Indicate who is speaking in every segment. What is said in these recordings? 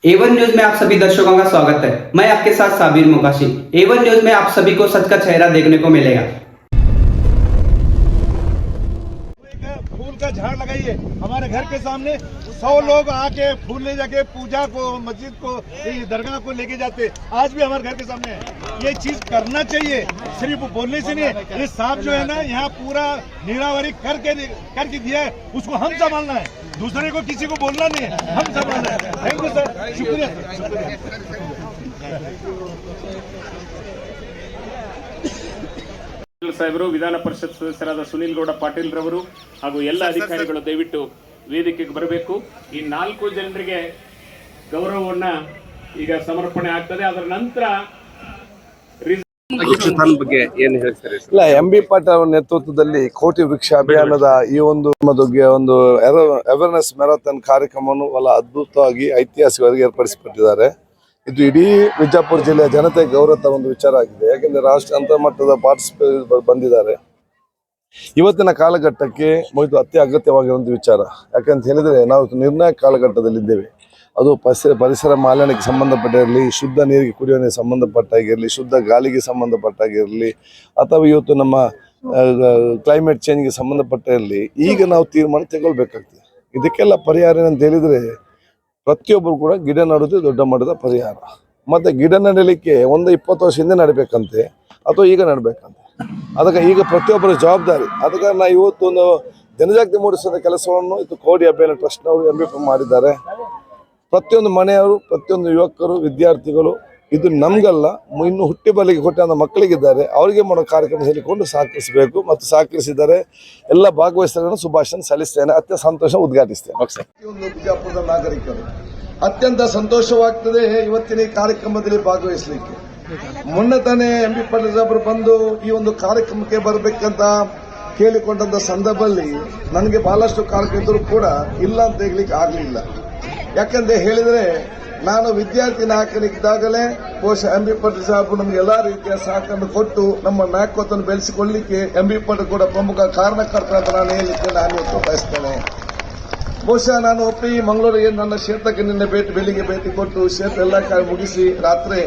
Speaker 1: A1 news में आप सभी दर्शकों का स्वागत है। मैं आपके साथ साबिर मुकाशी। A1 न्यूज में आप सभी को सच का चेहरा देखने को मिलेगा।
Speaker 2: फूल का झाड़ लगाइए हमारे घर के सामने। 100 लोग आके फूल ले जाके पूजा को, मस्जिद को, दरगाह को लेके जाते। आज भी हमारे घर के सामने है। ये चीज करना चाहिए, सिर्फ बोलने से नहीं। ये साहब जो है ना, यहाँ पूरा नीरावरी करके दिया है, उसको हम संभालना है, दूसरे को किसी को बोलना नहीं है, हम संभालना है। थैंक यू सर, शुक्रिया
Speaker 3: ಸಾಹೇಬರು, ವಿಧಾನ ಪರಿಷತ್ ಸದಸ್ಯರಾದ ಸುನೀಲ್ ಗೌಡ ಪಾಟೀಲ್ ರವರು ಹಾಗೂ ಎಲ್ಲ ಅಧಿಕಾರಿಗಳು ದಯವಿಟ್ಟು ವೇದಿಕೆಗೆ ಬರಬೇಕು. ಈ 4 ಜನರಿಗೆ ಗೌರವವನ್ನ ಈಗ ಸಮರ್ಪಣೆ ಆಗ್ತದೆ. ಅದರ ನಂತರ
Speaker 4: ಬಗ್ಗೆ ಏನು ಹೇಳ್ತಾರೆ? ಇಲ್ಲ, ಎಂಬಿ ಪಾಟೀಲ್ ಅವರ ನೇತೃತ್ವದಲ್ಲಿ ಕೋಟಿ ವೃಕ್ಷ ಅಭಿಯಾನದ ಈ ಒಂದು ಅವೇರ್ನೆಸ್ ಮ್ಯಾರಥಾನ್ ಕಾರ್ಯಕ್ರಮವನ್ನು ಬಹಳ ಅದ್ಭುತವಾಗಿ ಐತಿಹಾಸಿಕವಾಗಿ ಏರ್ಪಡಿಸಿಕೊಟ್ಟಿದ್ದಾರೆ. ಇದು ಇಡೀ ವಿಜಯಪುರ ಜಿಲ್ಲೆಯ ಜನತೆ ಗೌರವ ಒಂದು ವಿಚಾರ ಆಗಿದೆ. ಯಾಕೆಂದ್ರೆ ರಾಷ್ಟ್ರ ಅಂತರ್ಮಟ್ಟದ ಪಾರ್ಟಿಸಿಪೇಟ್ ಬಂದಿದ್ದಾರೆ. ಇವತ್ತಿನ ಕಾಲಘಟ್ಟಕ್ಕೆ ಇದು ಅತಿ ಅಗತ್ಯವಾಗಿರುವಂಥ ವಿಚಾರ. ಯಾಕಂತ ಹೇಳಿದ್ರೆ ನಾವು ನಿರ್ಣಾಯಕ ಕಾಲಘಟ್ಟದಲ್ಲಿದ್ದೇವೆ. ಅದು ಪರಿಸರ ಮಾಲಿನ್ಯಕ್ಕೆ ಸಂಬಂಧಪಟ್ಟಿರಲಿ, ಶುದ್ಧ ನೀರಿಗೆ ಕುಡಿಯುವ ನೀರಿಗೆ ಸಂಬಂಧಪಟ್ಟಾಗಿರಲಿ, ಶುದ್ಧ ಗಾಳಿಗೆ ಸಂಬಂಧಪಟ್ಟಾಗಿರಲಿ, ಅಥವಾ ಇವತ್ತು ನಮ್ಮ ಕ್ಲೈಮೇಟ್ ಚೇಂಜ್ಗೆ ಸಂಬಂಧಪಟ್ಟಿರಲಿ, ಈಗ ನಾವು ತೀರ್ಮಾನ ತಗೊಳ್ಬೇಕಾಗ್ತದೆ. ಇದಕ್ಕೆಲ್ಲ ಪರಿಹಾರ ಅಂತ ಹೇಳಿದ್ರೆ ಪ್ರತಿಯೊಬ್ಬರು ಕೂಡ ಗಿಡ ನೆಡೋದು ದೊಡ್ಡ ಮಟ್ಟದ ಪರಿಹಾರ. ಮತ್ತು ಗಿಡ ನೆಡಲಿಕ್ಕೆ 20 ವರ್ಷ ಹಿಂದೆ ನಡಬೇಕಂತೆ ಅಥವಾ ಈಗ ನಡಬೇಕಂತೆ. ಅದಕ್ಕೆ ಈಗ ಪ್ರತಿಯೊಬ್ಬರ ಜವಾಬ್ದಾರಿ. ಅದಕ್ಕೆ ನಾವು ಇವತ್ತು ಒಂದು ಜನಜಾಗೃತಿ ಮೂಡಿಸುವ ಕೆಲಸವನ್ನು ಇದು ಕೋಡಿ ಅಭಿಯಾನ ಟ್ರಸ್ಟ್ನವರು MBP ಮಾಡಿದ್ದಾರೆ. ಪ್ರತಿಯೊಂದು ಮನೆಯವರು, ಪ್ರತಿಯೊಂದು ಯುವಕರು, ವಿದ್ಯಾರ್ಥಿಗಳು, ಇದು ನಮಗಲ್ಲ, ಇನ್ನು ಹುಟ್ಟಿ ಬಲಿಗೆ ಕೊಟ್ಟ ಮಕ್ಕಳಿಗಿದ್ದಾರೆ, ಅವರಿಗೆ ಮಾಡೋ ಕಾರ್ಯಕ್ರಮ ಹೇಳಿಕೊಂಡು ಸಹಕರಿಸಬೇಕು. ಮತ್ತು ಸಹಕರಿಸಿದ್ದಾರೆ. ಎಲ್ಲ ಭಾಗವಹಿಸಿದ ಶುಭಾಶಯ ಸಲ್ಲಿಸ್ತೇನೆ. ಅತ್ಯಂತ ಸಂತೋಷ ಉದ್ಘಾಟಿಸ್ತೇನೆ. ಬಿಜಾಪುರದ ನಾಗರಿಕರು ಅತ್ಯಂತ ಸಂತೋಷವಾಗ್ತದೆ ಇವತ್ತಿನ ಈ ಕಾರ್ಯಕ್ರಮದಲ್ಲಿ ಭಾಗವಹಿಸಲಿಕ್ಕೆ. ಮೊನ್ನೆ ತಾನೇ MB ಪಾಟೀಲ್ ಸಾಹೇಬರು ಬಂದು ಈ ಒಂದು ಕಾರ್ಯಕ್ರಮಕ್ಕೆ ಬರಬೇಕಂತ ಕೇಳಿಕೊಂಡಂತ ಸಂದರ್ಭದಲ್ಲಿ ನನಗೆ ಬಹಳಷ್ಟು ಕಾರ್ಯಕ್ರಮಗಳು ಕೂಡ ಇಲ್ಲ ಅಂತ ಹೇಳಲಿಕ್ಕೆ ಆಗಲಿಲ್ಲ. ಯಾಕಂದ್ರೆ ಹೇಳಿದ್ರೆ ನಾನು ವಿದ್ಯಾರ್ಥಿ ನಾಯಕನಿದ್ದಾಗಲೇ ಬಹುಶಃ MB ಪಾಟೀಲ್ ಸಾಹೇಬರು ನಮ್ಗೆ ಎಲ್ಲಾ ರೀತಿಯ ಸಹಕಾರ ಕೊಟ್ಟು ನಮ್ಮ ನಾಯಕತ್ವವನ್ನು ಬೆಳೆಸಿಕೊಳ್ಳಲಿಕ್ಕೆ MB ಪಾಟೀಲ್ ಕೂಡ ಪ್ರಮುಖ ಕಾರಣಕರ್ತ ಅಂತ ನಾನು ಹೇಳಲಿಕ್ಕೆ ನಾನು ಇವತ್ತು ಬಯಸ್ತೇನೆ. ಬಹುಶಃ ನಾನು ಒಪ್ಪಿ ಮಂಗಳೂರಿಗೆ ನನ್ನ ಕ್ಷೇತ್ರಕ್ಕೆ ನಿನ್ನೆ ಬೆಳಿಗ್ಗೆ ಭೇಟಿ ಕೊಟ್ಟು ಕ್ಷೇತ್ರ ಎಲ್ಲ ಮುಗಿಸಿ ರಾತ್ರಿ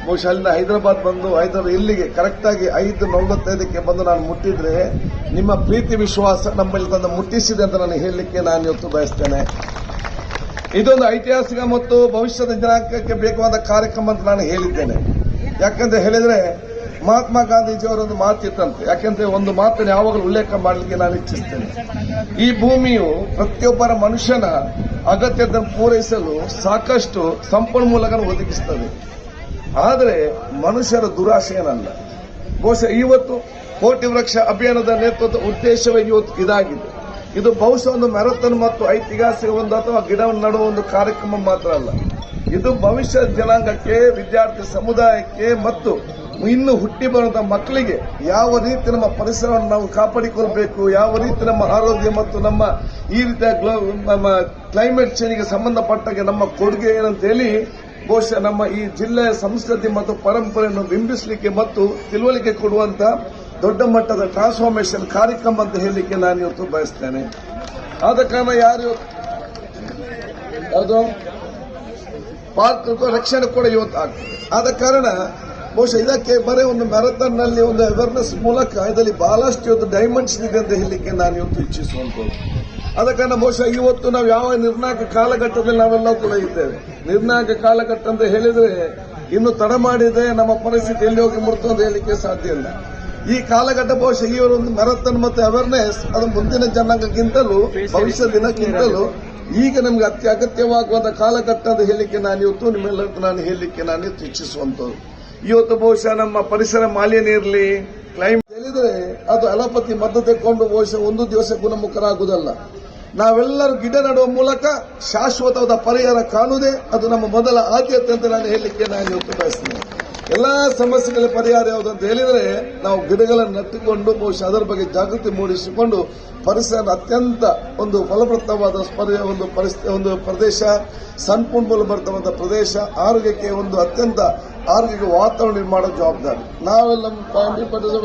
Speaker 4: ಬಹುಶಃ ಅಲ್ಲಿಂದ ಹೈದರಾಬಾದ್ ಬಂದು ಇಲ್ಲಿಗೆ ಕರೆಕ್ಟಾಗಿ 5:45ಕ್ಕೆ ಬಂದು ನಾನು ಮುಟ್ಟಿದ್ರೆ ನಿಮ್ಮ ಪ್ರೀತಿ ವಿಶ್ವಾಸ ನಮ್ಮಲ್ಲಿ ತಂದು ಮುಟ್ಟಿಸಿದೆ ಅಂತ ನಾನು ಹೇಳಲಿಕ್ಕೆ ನಾನು ಇವತ್ತು ಬಯಸ್ತೇನೆ. ಇದೊಂದು ಐತಿಹಾಸಿಕ ಮತ್ತು ಭವಿಷ್ಯದ ಜನಾಂಗಕ್ಕೆ ಬೇಕಾದ ಕಾರ್ಯಕ್ರಮ ಅಂತ ನಾನು ಹೇಳಿದ್ದೇನೆ. ಯಾಕಂತ ಹೇಳಿದ್ರೆ ಮಹಾತ್ಮ ಗಾಂಧೀಜಿಯವರೊಂದು ಮಾತಿತ್ತಂತೆ. ಯಾಕೆಂದ್ರೆ ಒಂದು ಮಾತನ್ನು ಯಾವಾಗಲೂ ಉಲ್ಲೇಖ ಮಾಡಲಿಕ್ಕೆ ನಾನು ಇಚ್ಛಿಸ್ತೇನೆ. ಈ ಭೂಮಿಯು ಪ್ರತಿಯೊಬ್ಬರ ಮನುಷ್ಯನ ಅಗತ್ಯತೆಯನ್ನು ಪೂರೈಸಲು ಸಾಕಷ್ಟು ಸಂಪನ್ಮೂಲಗಳನ್ನು ಒದಗಿಸುತ್ತದೆ. ಆದರೆ ಮನುಷ್ಯರ ದುರಾಶೆ ಏನಲ್ಲ. ಬಹುಶಃ ಇವತ್ತು ಕೋಟಿ ವೃಕ್ಷ ಅಭಿಯಾನದ ನೇತೃತ್ವದ ಉದ್ದೇಶವೇ ಇವತ್ತು ಇದಾಗಿದೆ. ಇದು ಬಹುಶಃ ಒಂದು ಮ್ಯಾರಥಾನ್ ಮತ್ತು ಐತಿಹಾಸಿಕ ಒಂದು ಅಥವಾ ಗಿಡವನ್ನು ನಡುವ ಒಂದು ಕಾರ್ಯಕ್ರಮ ಮಾತ್ರ ಅಲ್ಲ. ಇದು ಭವಿಷ್ಯ ಜನಾಂಗಕ್ಕೆ, ವಿದ್ಯಾರ್ಥಿ ಸಮುದಾಯಕ್ಕೆ ಮತ್ತು ಇನ್ನು ಹುಟ್ಟಿ ಬರುವಂತಹ ಮಕ್ಕಳಿಗೆ ಯಾವ ರೀತಿ ನಮ್ಮ ಪರಿಸರವನ್ನು ನಾವು ಕಾಪಾಡಿಕೊಳ್ಳಬೇಕು, ಯಾವ ರೀತಿ ನಮ್ಮ ಆರೋಗ್ಯ ಮತ್ತು ನಮ್ಮ ಈ ರೀತಿಯ ನಮ್ಮ ಕ್ಲೈಮೇಟ್ ಚೇಂಜ್ಗೆ ಸಂಬಂಧಪಟ್ಟಾಗೆ ನಮ್ಮ ಕೊಡುಗೆ ಏನಂತ ಹೇಳಿ ಬಹುಶಃ ನಮ್ಮ ಈ ಜಿಲ್ಲೆಯ ಸಂಸ್ಕೃತಿ ಮತ್ತು ಪರಂಪರೆಯನ್ನು ಬಿಂಬಿಸಲಿಕ್ಕೆ ಮತ್ತು ತಿಳುವಳಿಕೆ ಕೊಡುವಂತ ದೊಡ್ಡ ಮಟ್ಟದ ಟ್ರಾನ್ಸ್ಫಾರ್ಮೇಶನ್ ಕಾರ್ಯಕ್ರಮ ಅಂತ ಹೇಳಲಿಕ್ಕೆ ನಾನು ಇವತ್ತು ಬಯಸ್ತೇನೆ. ಆದ ಕಾರಣ ಯಾರು ಪಾರ್ಕ್ ರಕ್ಷಣೆ ಕೂಡ ಇವತ್ತು ಆಗ್ತದೆ. ಆದ ಕಾರಣ ಬಹುಶಃ ಇದಕ್ಕೆ ಬರೀ ಒಂದು ಮ್ಯಾರಥಾನ್ ನಲ್ಲಿ ಒಂದು ಅವೇರ್ನೆಸ್ ಮೂಲಕ ಇದರಲ್ಲಿ ಬಹಳಷ್ಟು ಇವತ್ತು ಡೈಮೆನ್ಷನ್ ಇದೆ ಅಂತ ಹೇಳಲಿಕ್ಕೆ ನಾನು ಇವತ್ತು ಇಚ್ಛಿಸುವಂತದ್ದು. ಆದ ಕಾರಣ ಬಹುಶಃ ಇವತ್ತು ನಾವು ಯಾವ ನಿರ್ಣಾಯಕ ಕಾಲಘಟ್ಟದಲ್ಲಿ ನಾವೆಲ್ಲ ಕೂಡ ಇದ್ದೇವೆ. ನಿರ್ಣಾಯಕ ಕಾಲಘಟ್ಟ ಅಂತ ಹೇಳಿದ್ರೆ ಇನ್ನು ತಡ ಮಾಡಿದ್ರೆ ನಮ್ಮ ಪರಿಸ್ಥಿತಿ ಎಲ್ಲಿ ಹೋಗಿ ಮುಡ್ತು ಅಂತ ಹೇಳಲಿಕ್ಕೆ ಸಾಧ್ಯ ಇಲ್ಲ. ಈ ಕಾಲಘಟ್ಟ ಬಹುಶಃ ಈ ಒಂದು ಮ್ಯಾರಥಾನ್ ಮತ್ತು ಅವೇರ್ನೆಸ್ ಅದು ಮುಂದಿನ ಜನಾಂಗಕ್ಕಿಂತಲೂ ಭವಿಷ್ಯ ದಿನಕ್ಕಿಂತಲೂ ಈಗ ನಮ್ಗೆ ಅತ್ಯಗತ್ಯವಾಗುವಂತಹ ಕಾಲಘಟ್ಟ ಅಂತ ಹೇಳಲಿಕ್ಕೆ ನಾನು ಇವತ್ತು ನಿಮ್ಮೆಲ್ಲರಿಗೂ ನಾನು ಹೇಳಲಿಕ್ಕೆ ನಾನು ಇಚ್ಛಿಸುವಂತದ್ದು. ಇವತ್ತು ಬಹುಶಃ ನಮ್ಮ ಪರಿಸರ ಮಾಲಿನ್ಯ ಇರಲಿ, ಕ್ಲೈಮೇಟ್ ಹೇಳಿದ್ರೆ ಅದು ಅಲೋಪತಿ ಮದ್ದು ತೆಕ್ಕೊಂಡು ಬಹುಶಃ ಒಂದು ದಿವಸ ಗುಣಮುಖರಾಗುವುದಲ್ಲ. ನಾವೆಲ್ಲರೂ ಗಿಡ ನೆಡುವ ಮೂಲಕ ಶಾಶ್ವತವಾದ ಪರಿಹಾರ ಕಾಣುವುದೇ ಅದು ನಮ್ಮ ಮೊದಲ ಆದ್ಯತೆ ಅಂತ ನಾನು ಹೇಳಲಿಕ್ಕೆ ನಾನು ಇವತ್ತು ಬಯಸ್ತೇನೆ. ಎಲ್ಲಾ ಸಮಸ್ಯೆಗಳ ಪರಿಹಾರ ಯಾವುದು ಅಂತ ಹೇಳಿದ್ರೆ ನಾವು ಗಿಡಗಳನ್ನು ನೆಟ್ಟುಕೊಂಡು ಬಹುಶಃ ಅದರ ಬಗ್ಗೆ ಜಾಗೃತಿ ಮೂಡಿಸಿಕೊಂಡು ಪರಿಸರ ಅತ್ಯಂತ ಒಂದು ಫಲಪ್ರದವಾದ ಒಂದು ಪ್ರದೇಶ, ಸಂಪನ್ಮೂಲ ಬರ್ತವಂತ ಪ್ರದೇಶ, ಆರೋಗ್ಯಕ್ಕೆ ಒಂದು ಅತ್ಯಂತ ಆರೋಗ್ಯಕ್ಕೆ ವಾತಾವರಣ ನಿರ್ಮಾಣ ಜವಾಬ್ದಾರಿ. ನಾವೆಲ್ಲ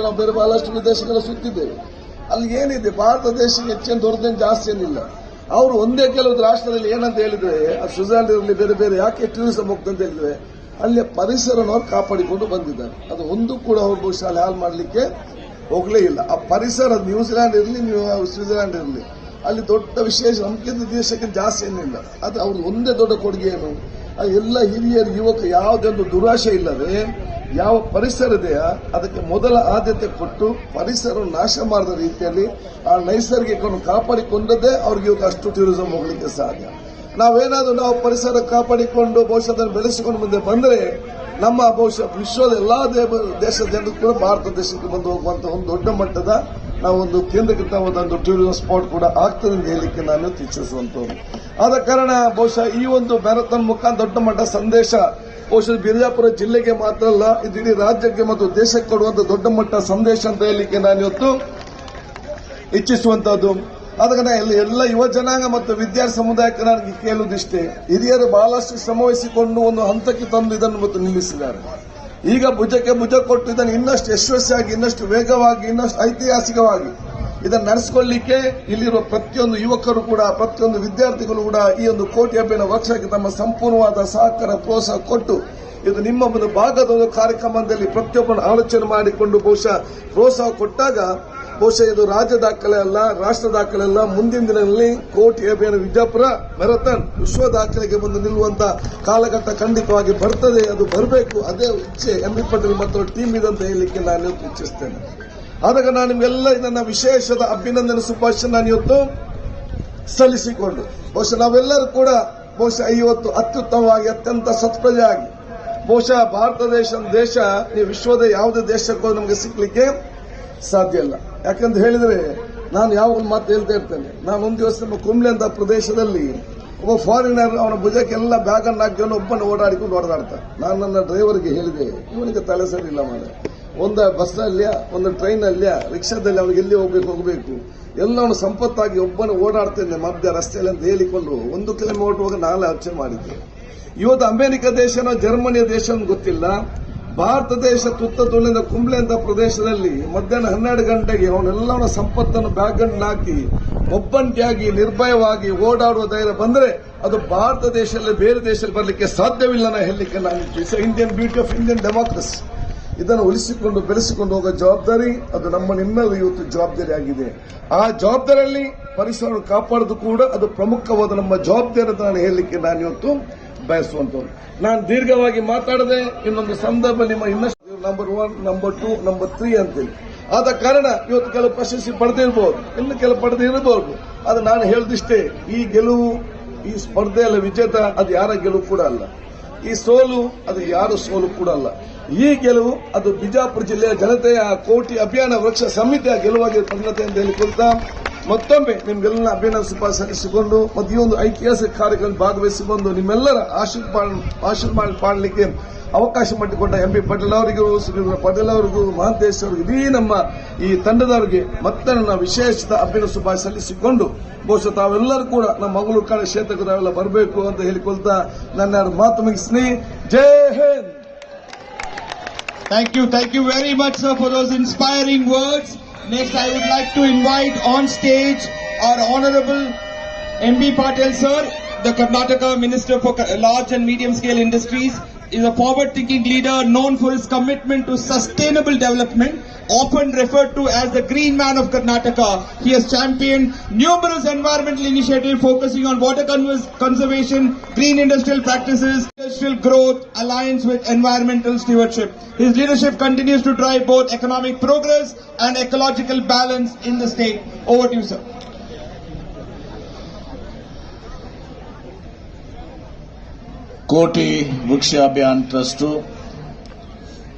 Speaker 4: ನಾವು ಬೇರೆ ಬಹಳಷ್ಟು ದೇಶಗಳ ಸುತ್ತಿದ್ದೇವೆ. ಅಲ್ಲಿ ಏನಿದೆ, ಭಾರತ ದೇಶಕ್ಕೆ ಹೆಚ್ಚಿನ ದೊರೆದೇನು ಜಾಸ್ತಿ ಏನಿಲ್ಲ. ಅವರು ಒಂದೇ ಕೆಲವು ರಾಷ್ಟ್ರದಲ್ಲಿ ಏನಂತ ಹೇಳಿದ್ರೆ ಸ್ವಿಟ್ಜರ್ಲೆಂಡ್ ಇರಲಿ ಬೇರೆ ಬೇರೆ ಯಾಕೆ ಟೂರಿಸಂ ಹೋಗ್ತಂತ ಅಂತ ಹೇಳಿದ್ರೆ ಅಲ್ಲಿ ಪರಿಸರನವ್ರು ಕಾಪಾಡಿಕೊಂಡು ಬಂದಿದ್ದಾರೆ. ಅದು ಒಂದು ಕೂಡ ಅವ್ರು ಬಹುಶಃ ಹಾಳು ಮಾಡಲಿಕ್ಕೆ ಹೋಗಲೇ ಇಲ್ಲ. ಆ ಪರಿಸರ ನ್ಯೂಜಿಲ್ಯಾಂಡ್ ಇರಲಿ ಸ್ವಿಟ್ಜರ್ಲೆಂಡ್ ಇರಲಿ ಅಲ್ಲಿ ದೊಡ್ಡ ವಿಶೇಷ ನಮ್ಗಿಂತ ದೇಶಕ್ಕೆ ಜಾಸ್ತಿ ಏನಿಲ್ಲ. ಅದು ಅವ್ರದ್ದು ಒಂದೇ ದೊಡ್ಡ ಕೊಡುಗೆ ಏನು, ಎಲ್ಲ ಹಿರಿಯರು ಯುವಕ ಯಾವುದೊಂದು ದುರಾಶೆ ಇಲ್ಲದೆ ಯಾವ ಪರಿಸರ ಇದೆಯಾ ಅದಕ್ಕೆ ಮೊದಲ ಆದ್ಯತೆ ಕೊಟ್ಟು ಪರಿಸರ ನಾಶ ಮಾಡದ ರೀತಿಯಲ್ಲಿ ಆ ನೈಸರ್ಗಿಕವನ್ನು ಕಾಪಾಡಿಕೊಂಡದ್ದೇ ಅವ್ರಿಗೆ ಇವತ್ತು ಅಷ್ಟು ಟೂರಿಸಂ ಹೋಗ್ಲಿಕ್ಕೆ ಸಾಧ್ಯ. ನಾವು ಪರಿಸರ ಕಾಪಾಡಿಕೊಂಡು ಬಹುಶಃ ಅದನ್ನು ಬೆಳೆಸಿಕೊಂಡು ಮುಂದೆ ಬಂದರೆ ನಮ್ಮ ಬಹುಶಃ ವಿಶ್ವದ ಎಲ್ಲಾ ದೇಶದ ಜನರು ಕೂಡ ಭಾರತ ದೇಶಕ್ಕೆ ಬಂದು ಹೋಗುವಂತ ಒಂದು ದೊಡ್ಡ ಮಟ್ಟದ ನಾವೊಂದು ಕೇಂದ್ರೀಕೃತವಾದ ಒಂದು ಟೂರಿಸಂ ಸ್ಪಾಟ್ ಕೂಡ ಆಗ್ತದೆ ಅಂತ ಹೇಳಲಿಕ್ಕೆ ನಾನು ಇಚ್ಛಿಸುವಂತದ್ದು. ಆದ ಕಾರಣ ಬಹುಶಃ ಈ ಒಂದು ಮ್ಯಾರಥಾನ್ ಮುಖಾಂತರ ದೊಡ್ಡ ಮಟ್ಟ ಸಂದೇಶ ಬಹುಶಃ ಬಿಜಾಪುರ ಜಿಲ್ಲೆಗೆ ಮಾತ್ರ ಅಲ್ಲ ಇದು ಇಡೀ ರಾಜ್ಯಕ್ಕೆ ಮತ್ತು ದೇಶಕ್ಕೆ ಕೊಡುವಂತ ದೊಡ್ಡ ಮಟ್ಟ ಸಂದೇಶ ಅಂತ ಹೇಳಲಿಕ್ಕೆ ನಾನು ಇವತ್ತು ಇಚ್ಛಿಸುವಂತದ್ದು. ಆದ ಕಾರಣ ಎಲ್ಲ ಯುವ ಜನಾಂಗ ಮತ್ತು ವಿದ್ಯಾರ್ಥಿ ಸಮುದಾಯಕ್ಕೆ ನನಗೆ ಕೇಳುವುದಿಷ್ಟೇ, ಹಿರಿಯರು ಬಹಳಷ್ಟು ಶ್ರಮವಹಿಸಿಕೊಂಡು ಒಂದು ಹಂತಕ್ಕೆ ತಂದು ಇದನ್ನು ಮತ್ತು ನಿಲ್ಲಿಸಿದ್ದಾರೆ. ಈಗ ಭುಜಕ್ಕೆ ಭುಜ ಕೊಟ್ಟು ಇದನ್ನು ಇನ್ನಷ್ಟು ಯಶಸ್ವಿಯಾಗಿ, ಇನ್ನಷ್ಟು ವೇಗವಾಗಿ, ಇನ್ನಷ್ಟು ಐತಿಹಾಸಿಕವಾಗಿ ಇದನ್ನು ನಡೆಸಿಕೊಳ್ಳಲಿಕ್ಕೆ ಇಲ್ಲಿರುವ ಪ್ರತಿಯೊಂದು ಯುವಕರು ಕೂಡ, ಪ್ರತಿಯೊಂದು ವಿದ್ಯಾರ್ಥಿಗಳು ಕೂಡ ಈ ಒಂದು ಕೋಟಿ ಅಭಿಯಾನ ವರ್ಷಕ್ಕೆ ತಮ್ಮ ಸಂಪೂರ್ಣವಾದ ಸಹಕಾರ ಪ್ರೋತ್ಸಾಹ ಕೊಟ್ಟು ಇದು ನಿಮ್ಮ ಒಂದು ಭಾಗದ ಒಂದು ಕಾರ್ಯಕ್ರಮದಲ್ಲಿ ಪ್ರತಿಯೊಬ್ಬರು ಆಲೋಚನೆ ಮಾಡಿಕೊಂಡು ಬಹುಶಃ ಪ್ರೋತ್ಸಾಹ ಕೊಟ್ಟಾಗ ಬಹುಶಃ ಇದು ರಾಜ್ಯ ದಾಖಲೆ ಅಲ್ಲ, ರಾಷ್ಟ್ರ ದಾಖಲೆ ಅಲ್ಲ, ಮುಂದಿನ ದಿನಗಳಲ್ಲಿ ಕೋಟಿ ಅಭಿಯಾನ ವಿಜಯಪುರ ಮ್ಯಾರಥಾನ್ ವಿಶ್ವ ದಾಖಲೆಗೆ ಬಂದು ನಿಲ್ಲುವಂತ ಕಾಲಘಟ್ಟ ಖಂಡಿತವಾಗಿ ಬರ್ತದೆ. ಅದು ಬರಬೇಕು, ಅದೇ ಇಚ್ಛೆ ಎಂಬಿ ಪಟೇಲ್ ಮತ್ತು ಟೀಮ್ ಇದೆ ಅಂತ ಹೇಳಲಿಕ್ಕೆ ನಾನು ಇಚ್ಛಿಸ್ತೇನೆ. ಆದಾಗ ನಾನು ನಿಮ್ಗೆಲ್ಲ ನನ್ನ ವಿಶೇಷದ ಅಭಿನಂದನೆ ಶುಭಾಶಯ ನಾನು ಇವತ್ತು ಸಲ್ಲಿಸಿಕೊಂಡು ಬಹುಶಃ ನಾವೆಲ್ಲರೂ ಕೂಡ ಬಹುಶಃ ಇವತ್ತು ಅತ್ಯುತ್ತಮವಾಗಿ ಅತ್ಯಂತ ಸತ್ಪ್ರಜೆಯಾಗಿ ಬಹುಶಃ ಭಾರತ ದೇಶ ಈ ವಿಶ್ವದ ಯಾವುದೇ ದೇಶಕ್ಕೂ ನಮಗೆ ಸಿಗ್ಲಿಕ್ಕೆ ಸಾಧ್ಯ ಇಲ್ಲ. ಯಾಕಂತ ಹೇಳಿದ್ರೆ ನಾನು ಯಾವ ಒಂದು ಮಾತು ಹೇಳ್ತಾ ಇರ್ತೇನೆ. ನಾನು ಒಂದು ದಿವಸ ನಮ್ಮ ಕುಂಬ್ಳೆ ಅಂತ ಪ್ರದೇಶದಲ್ಲಿ ಒಬ್ಬ ಫಾರಿನರ್ ಅವನ ಭುಜಕ್ಕೆ ಎಲ್ಲ ಬ್ಯಾಗ್ ಅನ್ನು ಹಾಕಿ ಒಬ್ಬನ ಓಡಾಡಿಕೊಂಡು ಓಡಾಡ್ತಾರೆ. ನಾನು ನನ್ನ ಡ್ರೈವರ್ಗೆ ಹೇಳಿದೆ, ಇವನಿಗೆ ತಲೆ ಸರಿ ಇಲ್ಲ ಮಾಡ, ಒಂದು ಬಸ್ನಲ್ಲಿಯಾ ಒಂದು ಟ್ರೈನ್ ಅಲ್ಲಿಯಾ ರಿಕ್ಷಾದಲ್ಲಿ ಅವನಿಗೆ ಎಲ್ಲಿ ಹೋಗಬೇಕು ಎಲ್ಲವನು ಸಂಪತ್ತಾಗಿ ಒಬ್ಬನ ಓಡಾಡ್ತೇನೆ ಮಧ್ಯ ರಸ್ತೆಯಲ್ಲಿ ಅಂತ ಹೇಳಿಕೊಂಡು 1 ಕಿಲೋಮೀಟರ್ ಹೋಗಿ 4 ಅರ್ಚನೆ ಮಾಡಿದ್ದೆ. ಇವತ್ತು ಅಮೆರಿಕ ದೇಶನೋ ಜರ್ಮನಿಯ ದೇಶ ಗೊತ್ತಿಲ್ಲ, ಭಾರತ ದೇಶ ತುತ್ತತುಳಿಂದ ಕುಂಬ್ಳೆ ಅಂತ ಪ್ರದೇಶದಲ್ಲಿ ಮಧ್ಯಾಹ್ನ 12 ಗಂಟೆಗೆ ಅವನೆಲ್ಲವನ್ನ ಸಂಪತ್ತನ್ನು ಬ್ಯಾಗ್ ಹಾಕಿ ಒಬ್ಬಂಟಿಯಾಗಿ ನಿರ್ಭಯವಾಗಿ ಓಡಾಡುವ ಧೈರ್ಯ ಬಂದ್ರೆ ಅದು ಭಾರತ ದೇಶದಲ್ಲಿ ಬೇರೆ ದೇಶದಲ್ಲಿ ಬರಲಿಕ್ಕೆ ಸಾಧ್ಯವಿಲ್ಲ ನಾ ಹೇಳಲಿಕ್ಕೆ ನಾನು Indian beauty of Indian democracy. ಇದನ್ನು ಉಳಿಸಿಕೊಂಡು ಬೆಳೆಸಿಕೊಂಡು ಹೋಗೋ ಜವಾಬ್ದಾರಿ ಅದು ನಮ್ಮ ನಿಮ್ಮೆಲ್ಲರೂ ಇವತ್ತು ಜವಾಬ್ದಾರಿ ಆಗಿದೆ. ಆ ಜವಾಬ್ದಾರಿಯಲ್ಲಿ ಪರಿಸರ ಕಾಪಾಡೋದು ಕೂಡ ಅದು ಪ್ರಮುಖವಾದ ನಮ್ಮ ಜವಾಬ್ದಾರಿ ಅಂತ ನಾನು ಹೇಳಲಿಕ್ಕೆ ನಾನು ಇವತ್ತು ಬಯಸುವಂತವ್ರು. ನಾನು ದೀರ್ಘವಾಗಿ ಮಾತಾಡದೆ ಇನ್ನೊಂದು ಸಂದರ್ಭ ನಿಮ್ಮ ಇನ್ನಷ್ಟು ನಂಬರ್ 1, ನಂಬರ್ 2, ನಂಬರ್ 3 ಅಂತೇಳಿ. ಆದ ಕಾರಣ ಇವತ್ತು ಕೆಲವು ಪ್ರಶಸ್ತಿ ಪಡೆದಿರಬಹುದು, ಇನ್ನು ಕೆಲವು ಪಡೆದಿರಬಹುದು. ಅದು ನಾನು ಹೇಳಿದಿಷ್ಟೇ, ಈ ಗೆಲುವು ಈ ಸ್ಪರ್ಧೆಯಲ್ಲಿ ವಿಜೇತ ಅದು ಯಾರ ಗೆಲುವು ಕೂಡ ಅಲ್ಲ, ಈ ಸೋಲು ಅದು ಯಾರ ಸೋಲು ಕೂಡ ಅಲ್ಲ. ಈ ಗೆಲುವು ಅದು ಬಿಜಾಪುರ ಜಿಲ್ಲೆಯ ಜನತೆಯ ಕೋಟಿ ಅಭಿಯಾನ ವೃಕ್ಷ ಸಮಿತಿಯ ಗೆಲುವಾಗಿ ಪರಿಣತಿ ಅಂತ ಹೇಳಿಕೊಳ್ತಾ ಮತ್ತೊಮ್ಮೆ ನಿಮ್ಗೆಲ್ಲ ಅಭಿನಂದನೆ ಸಲ್ಲಿಸಿಕೊಂಡು ಮತ್ತು ಈ ಒಂದು ಐತಿಹಾಸಿಕ ಕಾರ್ಯಕ್ರಮ ಭಾಗವಹಿಸಿಕೊಂಡು ನಿಮ್ಮೆಲ್ಲರ ಆಶೀರ್ವಾದ ಮಾಡಲಿಕ್ಕೆ ಅವಕಾಶ ಮಾಡಿಕೊಂಡ ಎಂಬಿ ಪಟೇಲ್ ಅವರಿಗೂ, ಶ್ರೀ ಪಟೇಲ್ ಅವರಿಗೂ, ಮಹಾಂತೇಶ್ ಅವರಿಗೂ, ಇಡೀ ನಮ್ಮ ಈ ತಂಡದವರಿಗೆ ಮತ್ತೆ ನನ್ನ ವಿಶೇಷದ ಅಭಿನಂದನೆ ಶುಭಾಶಯ ಸಲ್ಲಿಸಿಕೊಂಡು ಬಹುಶಃ ತಾವೆಲ್ಲರೂ ಕೂಡ ನಮ್ಮ ಮಂಗಳೂರು ಕಡೆ ಕ್ಷೇತ್ರಕ್ಕೆ ತಾವೆಲ್ಲ ಬರಬೇಕು ಅಂತ ಹೇಳಿಕೊಳ್ತಾ ನನ್ನ ಮಾತು ಮುಗಿಸ್ತೀನಿ. ಜೈ Hind.
Speaker 5: Thank you very much, sir, for those inspiring words. Next, I would like to invite on stage our Honorable M.B. Patel, sir, the Karnataka Minister for Large and Medium Scale Industries. Is a forward-thinking leader known for his commitment to sustainable development, often referred to as the Green Man of Karnataka. He has championed numerous environmental initiatives focusing on water conservation, green industrial practices, industrial growth, alliance with environmental stewardship. His leadership continues to drive both economic progress and ecological balance in the state. Over to you, sir.
Speaker 6: ಕೋಟಿ ವೃಕ್ಷ Abhiyan trust,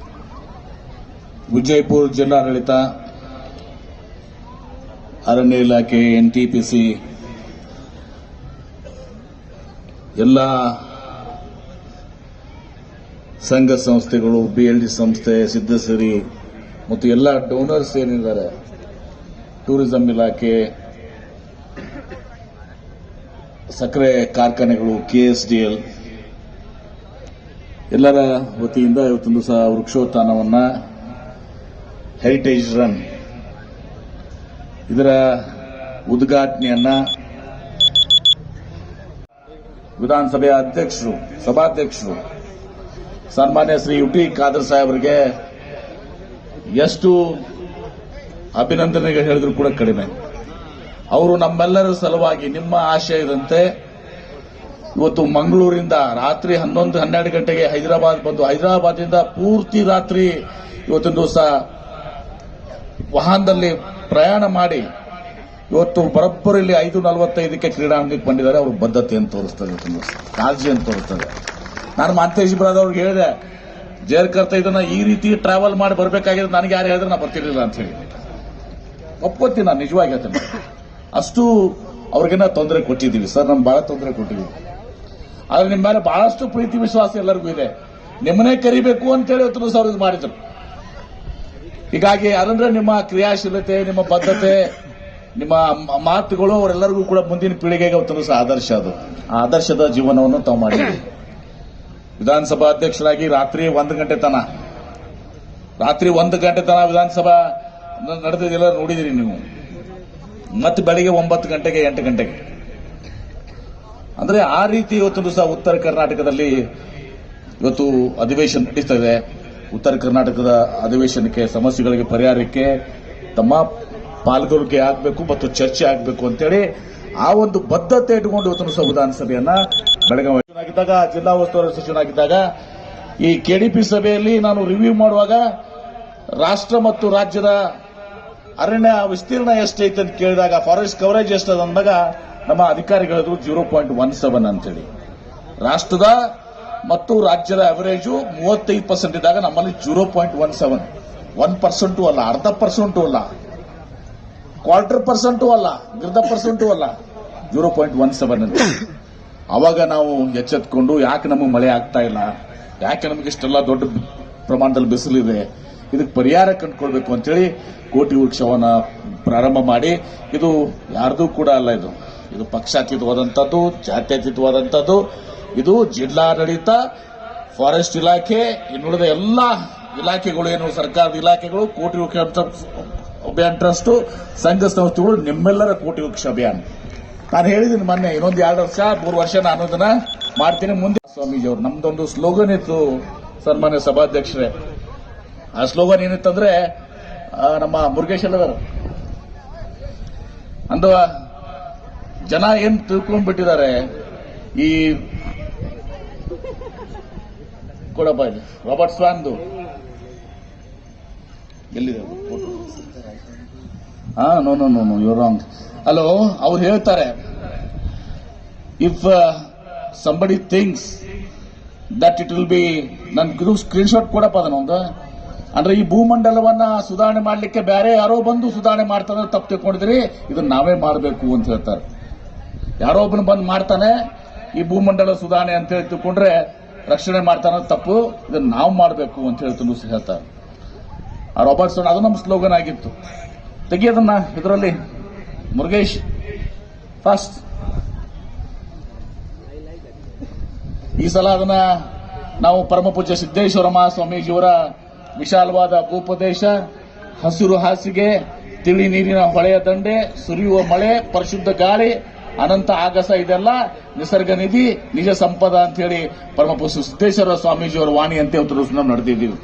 Speaker 6: Vijayapura ಜಿಲ್ಲಾಡಳಿತ, ಅರಣ್ಯ ಇಲಾಖೆ, NTPC ಎಲ್ಲ ಸಂಘ ಸಂಸ್ಥೆಗಳು, BLD ಸಂಸ್ಥೆ, ಸಿದ್ದಸಿರಿ ಮತ್ತು ಎಲ್ಲ ಡೋನರ್ಸ್ ಏನಿದ್ದಾರೆ, ಟೂರಿಸಂ ಇಲಾಖೆ, ಸಕ್ಕರೆ ಕಾರ್ಖಾನೆಗಳು, ಕೆಎಸ್ಡಿಎಲ್ ಎಲ್ಲರ ವತಿಯಿಂದ ಇವತ್ತೊಂದು ಸಹ ವೃಕ್ಷೋತ್ಥಾನವನ್ನ ಹೆರಿಟೇಜ್ ರನ್ ಇದರ ಉದ್ಘಾಟನೆಯನ್ನ ವಿಧಾನಸಭೆಯ ಅಧ್ಯಕ್ಷರು, ಸಭಾಧ್ಯಕ್ಷರು ಸನ್ಮಾನ್ಯ ಶ್ರೀ ಯುಟಿ ಖಾದರ್ ಸಾಹೇಬರಿಗೆ ಎಷ್ಟು ಅಭಿನಂದನೆಗಳು ಹೇಳಿದ್ರು ಕೂಡ ಕಡಿಮೆ. ಅವರು ನಮ್ಮೆಲ್ಲರ ಸಲುವಾಗಿ ನಿಮ್ಮ ಆಶಯದಂತೆ ಇವತ್ತು ಮಂಗಳೂರಿಂದ ರಾತ್ರಿ 11-12 ಗಂಟೆಗೆ ಹೈದರಾಬಾದ್ ಬಂದು ಹೈದರಾಬಾದ್ನಿಂದ ಪೂರ್ತಿ ರಾತ್ರಿ ಇವತ್ತಿನ ದಿವಸ ವಾಹನದಲ್ಲಿ ಪ್ರಯಾಣ ಮಾಡಿ ಇವತ್ತು ಬರೋಬ್ಬರಲ್ಲಿ 5:45ಕ್ಕೆ ಕ್ರೀಡಾಂಗಣಕ್ಕೆ ಬಂದಿದ್ದಾರೆ. ಅವರು ಬದ್ಧತೆಯನ್ನು ತೋರಿಸ್ತಾರೆ, ಇವತ್ತಿನ ದಿವಸ ಕಾಳಜಿಯನ್ನು ತೋರಿಸ್ತಾರೆ. ನಾನು ಮಾಂತೇಶ್ ಬ್ರಾದವ್ರಿಗೆ ಹೇಳಿದೆ, ಜೇರ್ಕರ್ತ ಇದನ್ನ ಈ ರೀತಿ ಟ್ರಾವೆಲ್ ಮಾಡಿ ಬರಬೇಕಾಗಿದ್ರೆ ನನಗೆ ಯಾರು ಹೇಳಿದ್ರೆ ನಾನು ಬರ್ತಿರ್ಲಿಲ್ಲ ಅಂತ ಹೇಳಿ ಒಪ್ಕೋತೀನಿ. ನಾನು ನಿಜವಾಗಿ ಹೇಳ್ತೇನೆ, ಅಷ್ಟು ಅವ್ರಿಗೇನ ತೊಂದರೆ ಕೊಟ್ಟಿದ್ದೀವಿ ಸರ್, ನಮ್ಗೆ ಬಹಳ ತೊಂದರೆ ಕೊಟ್ಟಿದ್ದೀವಿ. ಆದ್ರೆ ನಿಮ್ಮ ಮೇಲೆ ಬಹಳಷ್ಟು ಪ್ರೀತಿ ವಿಶ್ವಾಸ ಎಲ್ಲರಿಗೂ ಇದೆ. ನಿಮ್ಮನ್ನೇ ಕರಿಬೇಕು ಅಂತೇಳಿ ಇವತ್ತು ದಿವಸ ಅವ್ರಿಗೆ ಮಾಡಿದ್ರು. ಹೀಗಾಗಿ ಅದಂದ್ರೆ ನಿಮ್ಮ ಕ್ರಿಯಾಶೀಲತೆ, ನಿಮ್ಮ ಬದ್ಧತೆ, ನಿಮ್ಮ ಮಾತುಗಳು ಅವರೆಲ್ಲರಿಗೂ ಕೂಡ ಮುಂದಿನ ಪೀಳಿಗೆಗೆ ಇವತ್ತು ದಿವಸ ಆದರ್ಶ. ಅದು ಆ ಆದರ್ಶದ ಜೀವನವನ್ನು ತಾವು ಮಾಡಿದ್ದೀವಿ. ವಿಧಾನಸಭಾ ಅಧ್ಯಕ್ಷರಾಗಿ ರಾತ್ರಿ 1 ಗಂಟೆ ತನ ವಿಧಾನಸಭಾ ನಡೆದಿದ್ದೆಲ್ಲ ನೋಡಿದಿರಿ ನೀವು. ಮತ್ತೆ ಬೆಳಿಗ್ಗೆ 9 ಗಂಟೆಗೆ 8 ಗಂಟೆಗೆ ಅಂದ್ರೆ ಆ ರೀತಿ ಇವತ್ತು ದಿವಸ ಉತ್ತರ ಕರ್ನಾಟಕದಲ್ಲಿ ಇವತ್ತು ಅಧಿವೇಶನ ನಡೀತಾ ಇದೆ. ಉತ್ತರ ಕರ್ನಾಟಕದ ಅಧಿವೇಶನಕ್ಕೆ ಸಮಸ್ಯೆಗಳಿಗೆ ಪರಿಹಾರಕ್ಕೆ ತಮ್ಮ ಪಾಲ್ಗೊಳ್ಳುವಿಕೆ ಆಗಬೇಕು ಮತ್ತು ಚರ್ಚೆ ಆಗಬೇಕು ಅಂತೇಳಿ ಆ ಒಂದು ಬದ್ಧತೆ ಇಟ್ಟುಕೊಂಡು ಇವತ್ತು ದಿವಸ ವಿಧಾನಸಭೆಯನ್ನ ಬೆಳಗಾವಿ ಆಗಿದ್ದಾಗ, ಜಿಲ್ಲಾ ಉಸ್ತುವಾರಿ ಸಚಿವನಾಗಿದ್ದಾಗ ಈ ಕೆಡಿಪಿ ಸಭೆಯಲ್ಲಿ ನಾನು ರಿವ್ಯೂ ಮಾಡುವಾಗ ರಾಷ್ಟ್ರ ಮತ್ತು ರಾಜ್ಯದ ಅರಣ್ಯ ವಿಸ್ತೀರ್ಣ ಎಷ್ಟೈತೆ ಅಂತ ಕೇಳಿದಾಗ, ಫಾರೆಸ್ಟ್ ಕವರೇಜ್ ಎಷ್ಟದ ಅಂದಾಗ ನಮ್ಮ ಅಧಿಕಾರಿಗಳು 0.17 ಅಂತೇಳಿ. ರಾಷ್ಟ್ರದ ಮತ್ತು ರಾಜ್ಯದ ಅವರೇಜು 35% ಇದ್ದಾಗ ನಮ್ಮಲ್ಲಿ 0.17, 1% ಅಲ್ಲ, 0.5% ಅಲ್ಲ, 0.25% ಅಲ್ಲ, 0.5% ಅಲ್ಲ, 0.17 ಅಂತ. ಅವಾಗ ನಾವು ಎಚ್ಚೆತ್ಕೊಂಡು ಯಾಕೆ ನಮಗೆ ಮಳೆ ಆಗ್ತಾ ಇಲ್ಲ, ಯಾಕೆ ನಮಗೆ ಇಷ್ಟೆಲ್ಲ ದೊಡ್ಡ ಪ್ರಮಾಣದಲ್ಲಿ ಬಿಸಿಲಿದೆ, ಇದಕ್ಕೆ ಪರಿಹಾರ ಕಂಡುಕೊಳ್ಬೇಕು ಅಂತೇಳಿ ಕೋಟಿ ವೃಕ್ಷವನ್ನ ಪ್ರಾರಂಭ ಮಾಡಿ, ಇದು ಯಾರ್ದು ಕೂಡ ಅಲ್ಲ, ಇದು ಪಕ್ಷಾತೀತವಾದಂಥದ್ದು, ಜಾತ್ಯತೀತವಾದಂಥದ್ದು. ಇದು ಜಿಲ್ಲಾಡಳಿತ, ಫಾರೆಸ್ಟ್ ಇಲಾಖೆ, ಇನ್ನುಳಿದ ಎಲ್ಲ ಇಲಾಖೆಗಳು, ಏನು ಸರ್ಕಾರದ ಇಲಾಖೆಗಳು, ಕೋಟಿ ವೃಕ್ಷ ಅಭಿಯಾನ ಟ್ರಸ್ಟ್, ಸಂಘ ಸಂಸ್ಥೆಗಳು, ನಿಮ್ಮೆಲ್ಲರ ಕೋಟಿ ವೃಕ್ಷ ಅಭಿಯಾನ. ನಾನು ಹೇಳಿದ್ದೀನಿ ಮೊನ್ನೆ, ಇನ್ನೊಂದು 2 ವರ್ಷ 3 ವರ್ಷ ನಾನು ಅದನ್ನ ಮಾಡ್ತೀನಿ ಮುಂದೆ. ಸ್ವಾಮೀಜಿ ಅವರು ನಮ್ದೊಂದು ಸ್ಲೋಗನ್ ಇತ್ತು ಸನ್ಮಾನ್ಯ ಸಭಾಧ್ಯಕ್ಷರೇ. ಆ ಸ್ಲೋಗನ್ ಏನಿತ್ತಂದ್ರೆ, ನಮ್ಮ ಮುರುಗೇಶ್ ಎಲ್ಲವರು ಅಂದ ಜನ ಏನ್ ತಿಳ್ಕೊಂಡ್ಬಿಟ್ಟಿದ್ದಾರೆ, ಈ ಕೊಡಪ್ಪ ಇಲ್ಲಿ ರಾಬರ್ಟ್ ಸ್ವಾನ್ದು ಎಲ್ಲಿದೆ ನೋ ಯು ರಾಂಗ್. ಹಲೋ, ಅವ್ರು ಹೇಳ್ತಾರೆ, if somebody things that it will be, ನನ್ ಸ್ಕ್ರೀನ್ ಶಾಟ್ ಕೊಡಪ್ಪ ಅದನ್ನೊಂದು. ಅಂದ್ರೆ ಈ ಭೂಮಂಡಲವನ್ನ ಸುಧಾರಣೆ ಮಾಡ್ಲಿಕ್ಕೆ ಬೇರೆ ಯಾರೋ ಬಂದು ಸುಧಾರಣೆ ಮಾಡ್ತಾನೆ ತಪ್ಪು ತಿಳ್ಕೊಂಡಿದ್ರಿ, ಇದನ್ನ ನಾವೇ ಮಾಡಬೇಕು ಅಂತ ಹೇಳ್ತಾರೆ. ಯಾರೋ ಒಬ್ಬನು ಬಂದು ಮಾಡ್ತಾನೆ ಈ ಭೂಮಂಡಲ ಸುಧಾರಣೆ ಅಂತ ಹೇಳಿ ತಿಳ್ಕೊಂಡ್ರೆ ರಕ್ಷಣೆ ಮಾಡ್ತಾನೆ ತಪ್ಪು, ಇದನ್ನ ನಾವು ಮಾಡಬೇಕು ಅಂತ ಹೇಳಿ ಹೇಳ್ತಾರೆ. ಆ ರಾಬರ್ಟ್ಸನ್ ಅದು ನಮ್ಮ ಸ್ಲೋಗನ್ ಆಗಿತ್ತು. ತೆಗಿಯೋದನ್ನ ಇದರಲ್ಲಿ ಮುರುಗೇಶ್ ಫಾಸ್ಟ್. ಈ ಸಲ ಅದನ್ನ ನಾವು ಪರಮ ಪೂಜ್ಯ ಸಿದ್ದೇಶ್ವರ ಮಹಾಸ್ವಾಮೀಜಿಯವರ ವಿಶಾಲವಾದ ಭೂಪ್ರದೇಶ, ಹಸಿರು ಹಾಸಿಗೆ, ತಿಳಿ ನೀರಿನ ಹೊಳೆಯ ದಂಡೆ, ಸುರಿಯುವ ಮಳೆ, ಪರಿಶುದ್ಧ ಗಾಳಿ, ಅನಂತ ಆಗಸ, ಇದೆಲ್ಲ ನಿಸರ್ಗ ನಿಧಿ, ನಿಜ ಸಂಪದ ಅಂತ ಹೇಳಿ ಪರಮ ಪೂಜ್ಯ ಸಿದ್ದೇಶ್ವರ ಸ್ವಾಮೀಜಿಯವರ ವಾಣಿ ಅಂತ ಇವತ್ತು ನಾವು ನಡೆದಿದ್ದೀವಿ.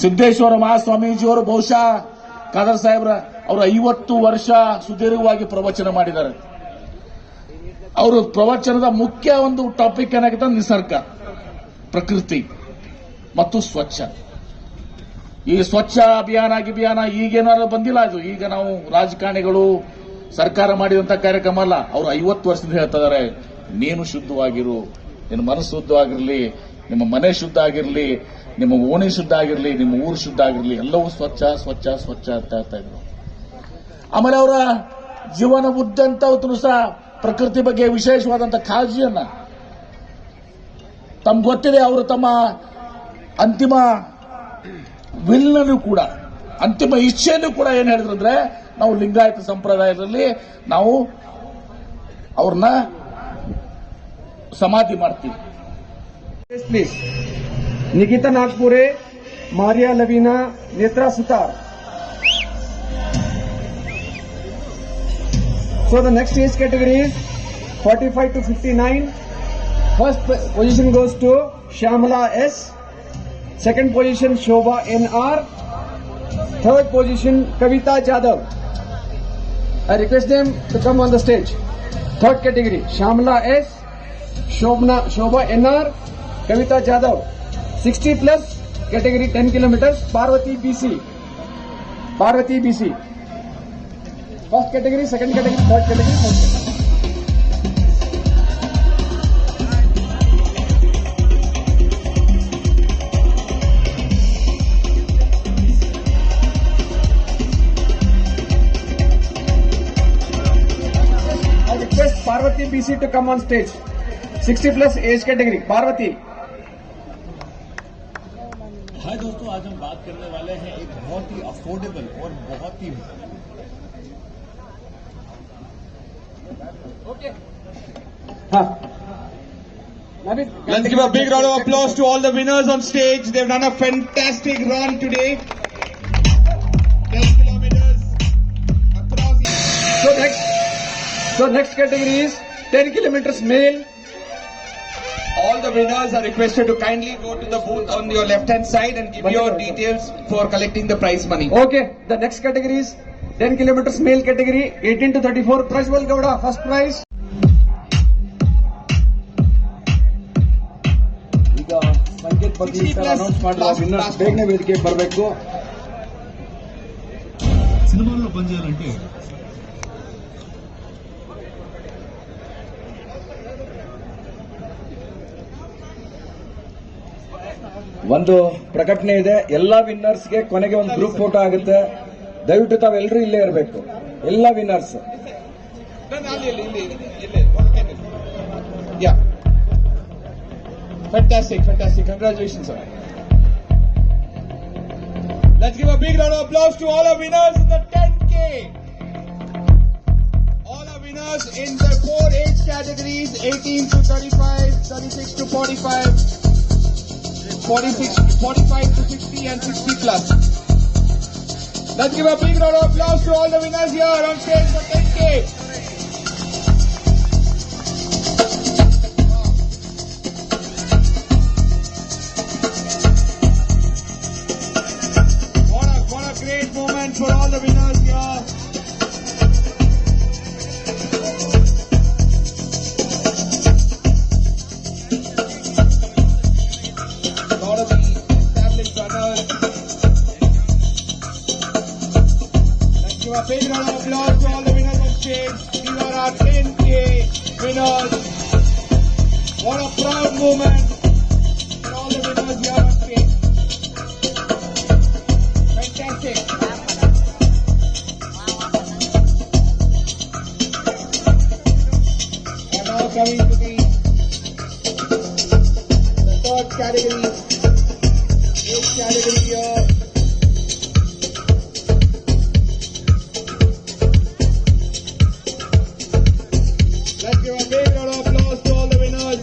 Speaker 6: ಸಿದ್ದೇಶ್ವರ ಮಹಾಸ್ವಾಮೀಜಿಯವರು ಬಹುಶಃ ಖಾದರ್ ಸಾಹೇಬ್ರ ಅವರು 50 ವರ್ಷ ಸುದೀರ್ಘವಾಗಿ ಪ್ರವಚನ ಮಾಡಿದ್ದಾರೆ. ಅವರು ಪ್ರವಚನದ ಮುಖ್ಯ ಒಂದು ಟಾಪಿಕ್ ಏನಾಗುತ್ತೆ, ನಿಸರ್ಗ, ಪ್ರಕೃತಿ ಮತ್ತು ಸ್ವಚ್ಛ. ಈ ಸ್ವಚ್ಛ ಅಭಿಯಾನ ಈಗೇನಾದ್ರು ಬಂದಿಲ್ಲ. ಅದು ಈಗ ನಾವು ರಾಜಕಾರಣಿಗಳು ಸರ್ಕಾರ ಮಾಡಿದಂತ ಕಾರ್ಯಕ್ರಮ ಅಲ್ಲ. ಅವರು 50 ವರ್ಷದಿಂದ ಹೇಳ್ತಾ ಇದಾರೆ, ನೀನು ಶುದ್ಧವಾಗಿರು, ನಿನ್ನ ಮನಸ್ಸು ಶುದ್ಧವಾಗಿರಲಿ, ನಿಮ್ಮ ಮನೆ ಶುದ್ಧ ಆಗಿರಲಿ, ನಿಮ್ಮ ಓಣಿ ಶುದ್ಧ ಆಗಿರಲಿ, ನಿಮ್ಮ ಊರು ಶುದ್ಧ ಆಗಿರಲಿ, ಎಲ್ಲವೂ ಸ್ವಚ್ಛ ಸ್ವಚ್ಛ ಸ್ವಚ್ಛ ಅಂತ ಹೇಳ್ತಾ ಇದ್ರು. ಆಮೇಲೆ ಅವರ ಜೀವನ ಉದ್ದಂತ ಸಹ ಪ್ರಕೃತಿ ಬಗ್ಗೆ ವಿಶೇಷವಾದಂತ ಕಾಳಜಿಯನ್ನ, ತಮ್ಗೆ ಗೊತ್ತಿದೆ, ಅವರು ತಮ್ಮ ಅಂತಿಮ ವಿಲ್ನೂ ಕೂಡ, ಅಂತಿಮ ಇಚ್ಛೆಯಲ್ಲೂ ಕೂಡ ಏನ್ ಹೇಳಿದ್ರು ಅಂದ್ರೆ, ನಾವು ಲಿಂಗಾಯತ ಸಂಪ್ರದಾಯದಲ್ಲಿ ನಾವು ಅವ್ರನ್ನ ಸಮಾಧಿ ಮಾಡ್ತೀವಿ.
Speaker 7: Please, Nikita Nagpure, Maria Lavina, Netra Sutar. So the next age category is 45 to 59. First position goes to Shyamala S. Second position Shobha NR. Third position Kavita Jadhav. I request them to come on the stage. Third category Shyamala S. Shobha NR. Kavita Jadhav. 60 plus category 10 kilometers. Parvati BC. First category, second category, third category, fourth category. I request Parvati BC to come on stage. 60 plus age category. Parvati.
Speaker 8: हाय दोस्तों, आज हम बात करने वाले हैं एक बहुत ही affordable और बहुत ही
Speaker 5: Let's give a big round of applause to all the winners on stage. They've done a fantastic run today. 10 kilometers across.
Speaker 7: So next category is 10 kilometers male.
Speaker 5: All the winners are requested to kindly go to the booth on your left hand side and give your details for collecting the prize money.
Speaker 7: Okay, the next category is 10 kilometers male category, 18 to 34. Prajwal Gowda, first prize. ಈಗ ಸಂಕೇತ್ ಬಗ್ಗೆ announce ಮಾಡಿರೋ winners ಬೇಗನೆ ವೇದಿಕೆಗೆ ಬರಬೇಕು.
Speaker 2: సినిమాల్లో పనిచేయాలంటే
Speaker 7: ಒಂದು ಪ್ರಕಟಣೆ ಇದೆ. ಎಲ್ಲಾ ವಿನ್ನರ್ಸ್ಗೆ ಕೊನೆಗೆ ಒಂದು ಗ್ರೂಪ್ ಫೋಟೋ ಆಗುತ್ತೆ. ದಯವಿಟ್ಟು ತಾವೆಲ್ಲರೂ ಇಲ್ಲೇ ಇರಬೇಕು, ಎಲ್ಲ winners.
Speaker 5: Yeah. Fantastic. Congratulations, sir. Let's give a big round of applause to all our winners in the 10K. All our winners in the 4 age categories, 18 to 35, 36 to 45, 45 to 60 and 60 plus. Let's give a big round of applause to all the winners here on stage for 10K. What a great moment for all the winners here. Lot of the established runners. Let's give a big round of applause to all the winners on stage. These are our 10K winners. What a proud moment for all the winners here on stage. Fantastic. And now coming to the third category, age category here. Let's give a big round of applause to all the winners.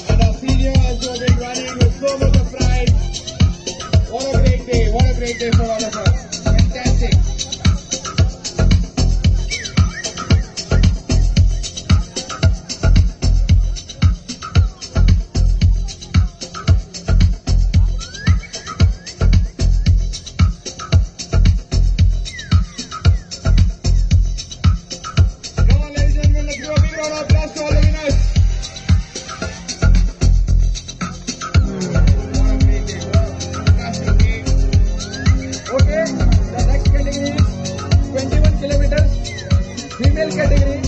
Speaker 5: And our seniors who have been running with so much of pride. What a great day for all of us. Fantastic. Come on, ladies and gentlemen, let's give a big round of applause to all the winners. What a great day. Fantastic day.
Speaker 7: Okay, the next category is 21 kilometers female category,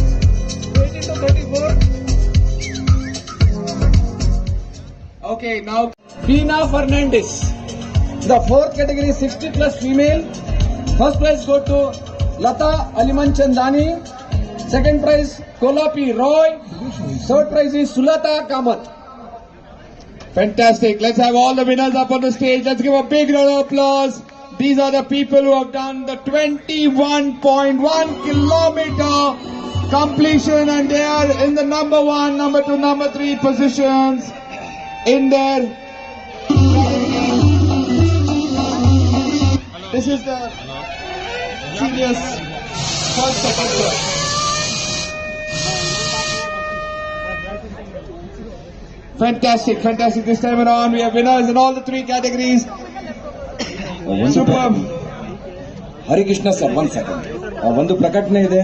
Speaker 7: 18 to 34.
Speaker 5: Okay, now
Speaker 7: Bina Fernandez. The fourth category is 60 plus female. First prize go to Lata Aliman Chandani. Second prize Kolapi Roy. Third prize is Sulata Kamat.
Speaker 5: fantastic. Let's have all the winners up on the stage. Let's give a big round of applause. These are the people who have done the 21.1 kilometer completion, and they are in the number 1, number 2, number 3 positions in their This is the seniors first, second, third. Fantastic, fantastic. This time around, we have winners in all the three categories. Superb.
Speaker 7: Harikrishna sir, 1 second. ಒಂದು ಪ್ರಕಟಣೆ ಇದೆ.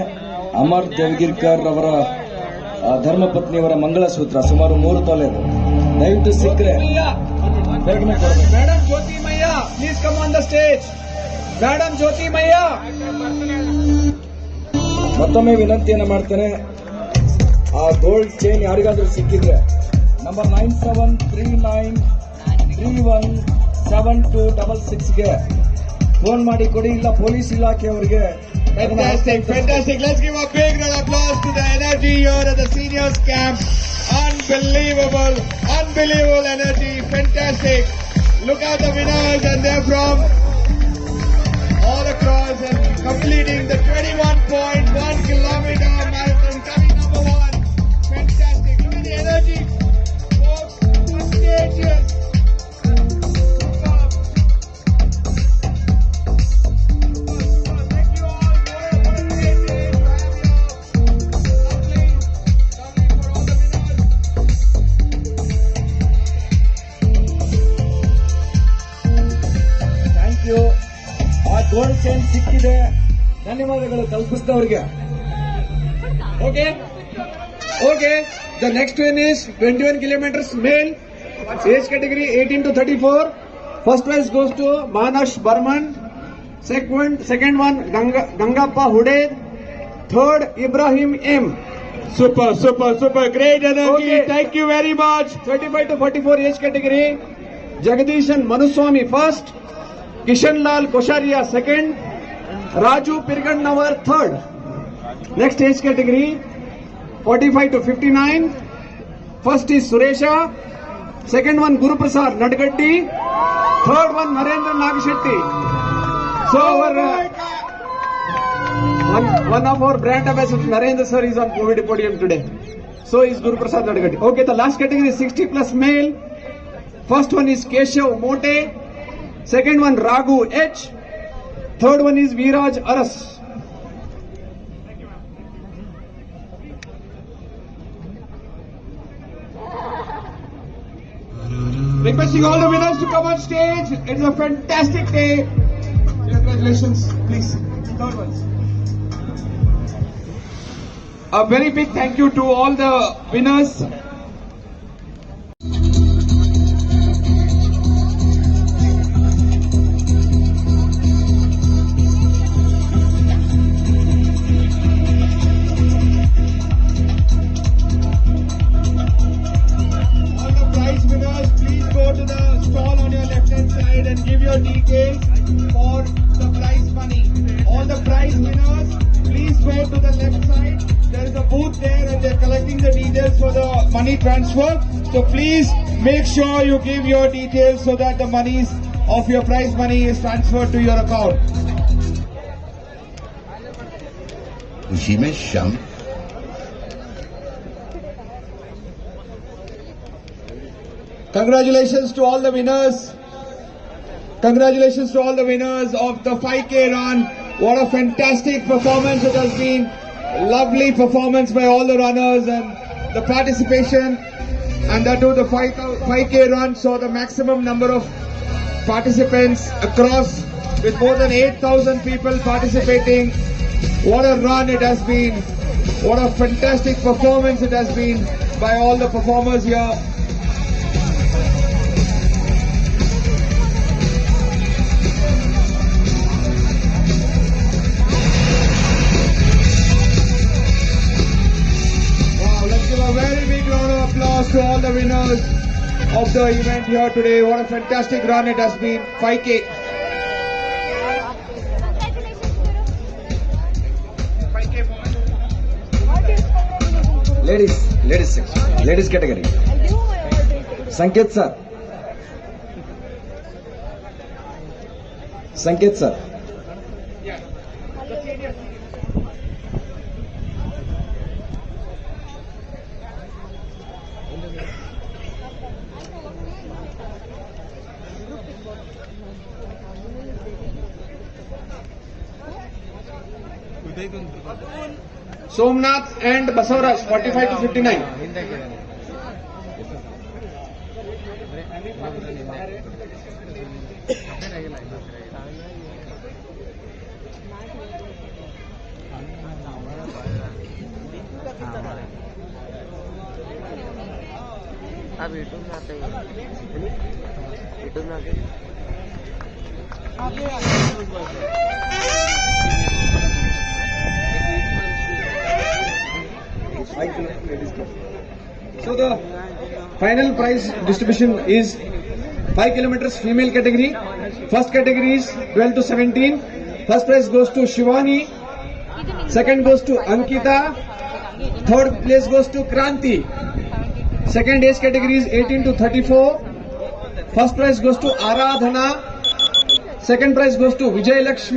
Speaker 7: ಅಮರ್ ದೇವಗಿರ್ಕರ್ ಅವರ ಧರ್ಮಪತ್ನಿಯವರ ಮಂಗಳಸೂತ್ರ ಸುಮಾರು 3 ತೊಲೆ. ದಯವಿಟ್ಟು ಸಿಕ್ಕರೆ ಬೇಗನೆ ಕೊಡಬೇಕು.
Speaker 5: Madam Jyoti Maya, please come on the stage. Madam Jyoti Maya.
Speaker 7: ಮತ್ತೊಮ್ಮೆ ವಿನಂತಿಯನ್ನು ಮಾಡ್ತೇನೆ, ಆ ಗೋಲ್ಡ್ ಚೈನ್ ಯಾರಿಗಾದ್ರೂ ಸಿಕ್ಕಿದ್ರೆ ನಂಬರ್ 9739317266ಗೆ ಫೋನ್ ಮಾಡಿ ಕೊಡಿ, ಇಲ್ಲ police ಇಲಾಖೆಯವರಿಗೆ.
Speaker 5: Fantastic, fantastic. Let's give a big round of applause to the energy here at the seniors camp. Unbelievable, unbelievable energy. Fantastic. Look at the winners, and they're from all across and completing the 21.1 kilometer marathon, coming number 1. Fantastic. Look at the energy. Folks, contagious.
Speaker 7: Gold chain ಸಿಕ್ಕಿದೆ, ಧನ್ಯವಾದಗಳು ಕಲ್ಪಿಸಿದವರಿಗೆ.
Speaker 5: Okay. The next one is 21 kilometers male, age category 18 to 34. First prize goes to Manash Burman. Second one Gangappa Hude. Third Ibrahim M. Super. Great energy. Okay. Thank you very much. 35 to 44 age category. Jagadishan Manuswamy first. Kishan Lal Kosharia second. Raju Pirgannawar third. Next age category 45 to 59. First is Suresha. Second one Guru Prasad Nadgatti. Third one Narendra Nagashetti. So one of our brand ambassadors, Narendra sir, is on COVID podium today. So is Guru Prasad Nadgatti. Okay, the last category is 60 plus male. First one is Keshav Mote. Second one Raghu H. Third one is Viraj Aras. Requesting all the winners to come on stage. It's a fantastic day. Congratulations, please. Third ones. A very big thank you to all the winners. Details for the prize money. All the prize winners, please go to the left side. There is a booth there and they're collecting the details for the money transfer. So please make sure you give your details so that the monies of your prize money is transferred to your account.
Speaker 9: खुशी में शम
Speaker 5: Congratulations to all the winners. Congratulations to all the winners of the 5K run. What a fantastic performance it has been. Lovely performance by all the runners and the participation. And that too, the 5K run saw the maximum number of participants across, with more than 8,000 people participating. What a run it has been. What a fantastic performance it has been by all the performers here. To all the winners of the event here today. What a fantastic run it has been. 5K.
Speaker 7: Ladies category. Sanket sir. Somnath and Basavaraj 45 to 59.
Speaker 10: अब YouTube में आता है, YouTube में आते
Speaker 7: So the final prize distribution is 5 kilometers female category. First category is 12 to 17. First prize goes to Shivani. Second goes to Ankita. Third place goes to Kranti. Second age category is 18 to 34. First prize goes to Aradhana. Second prize goes to Vijay Lakshmi.